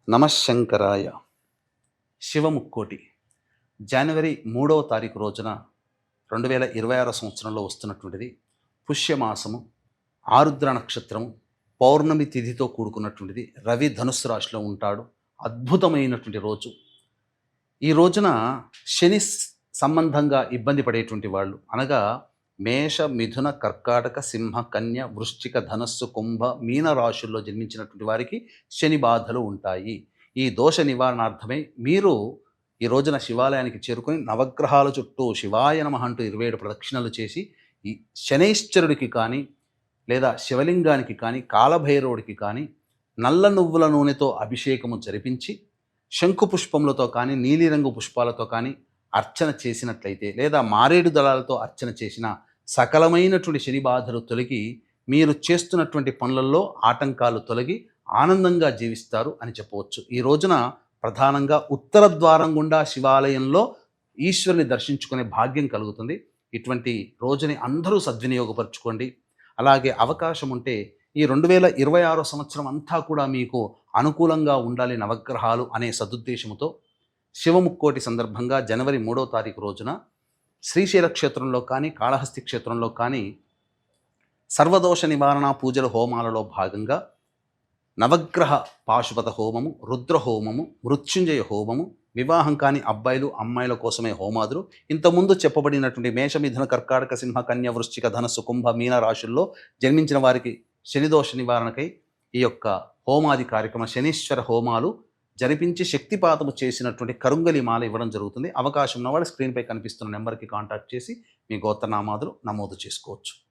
నమశంకరాయ. శివముక్కోటి జనవరి 3వ తారీఖు రోజున 2026 సంవత్సరంలో వస్తున్నటువంటిది పుష్యమాసము, ఆరుద్ర నక్షత్రము, పౌర్ణమి తిథితో కూడుకున్నటువంటిది. రవి ధనుస్సు రాశిలో ఉంటాడు. అద్భుతమైనటువంటి రోజు. ఈ రోజున శని సంబంధంగా ఇబ్బంది పడేటువంటి వాళ్ళు అనగా మేష, మిథున, కర్కాటక, సింహ, కన్య, వృశ్చిక, ధనస్సు, కుంభ, మీన రాశుల్లో జన్మించినటువంటి వారికి శని బాధలు ఉంటాయి. ఈ దోష నివారణార్థమై మీరు ఈ రోజున శివాలయానికి చేరుకొని నవగ్రహాల చుట్టూ శివాయ నమః అంటూ 27 ప్రదక్షిణలు చేసి ఈ శనైశ్చరుడికి కానీ లేదా శివలింగానికి కానీ కాలభైరవుడికి కానీ నల్ల నువ్వుల నూనెతో అభిషేకము జరిపించి శంకు పుష్పములతో కానీ నీలిరంగు పుష్పాలతో కానీ అర్చన చేసినట్లయితే లేదా మారేడు దళాలతో అర్చన చేసిన సకలమైనటువంటి శని బాధలు తొలగి మీరు చేస్తున్నటువంటి పనులలో ఆటంకాలు తొలగి ఆనందంగా జీవిస్తారు అని చెప్పవచ్చు. ఈ రోజున ప్రధానంగా ఉత్తర ద్వారం గుండా శివాలయంలో ఈశ్వరుని దర్శించుకునే భాగ్యం కలుగుతుంది. ఇటువంటి రోజుని అందరూ సద్వినియోగపరచుకోండి. అలాగే అవకాశం ఉంటే ఈ 2026 సంవత్సరం అంతా కూడా మీకు అనుకూలంగా ఉండాలి నవగ్రహాలు అనే సదుద్దేశంతో శివముక్కోటి సందర్భంగా జనవరి 3వ తారీఖు రోజున శ్రీశైల క్షేత్రంలో కానీ కాళహస్తి క్షేత్రంలో కానీ సర్వదోష నివారణ పూజల హోమాలలో భాగంగా నవగ్రహ పాశుపత హోమము, రుద్ర హోమము, మృత్యుంజయ హోమము, వివాహం కాని అబ్బాయిలు అమ్మాయిల కోసమే హోమాదులు, ఇంతకుముందు చెప్పబడినటువంటి మేష, మిథున, కర్కాటక, సింహ, కన్య, వృశ్చిక, ధనస్సు, కుంభ, మీన రాశుల్లో జన్మించిన వారికి శనిదోష నివారణకై ఈ యొక్క హోమాది కార్యక్రమ శనీశ్వర హోమాలు జరిపించి శక్తిపాతము చేసినటువంటి కరుంగలి మాల ఇవ్వడం జరుగుతుంది. అవకాశం ఉన్నవాడు స్క్రీన్పై కనిపిస్తున్న నెంబర్కి కాంటాక్ట్ చేసి మీ గోత్రనామాదులు నమోదు చేసుకోవచ్చు.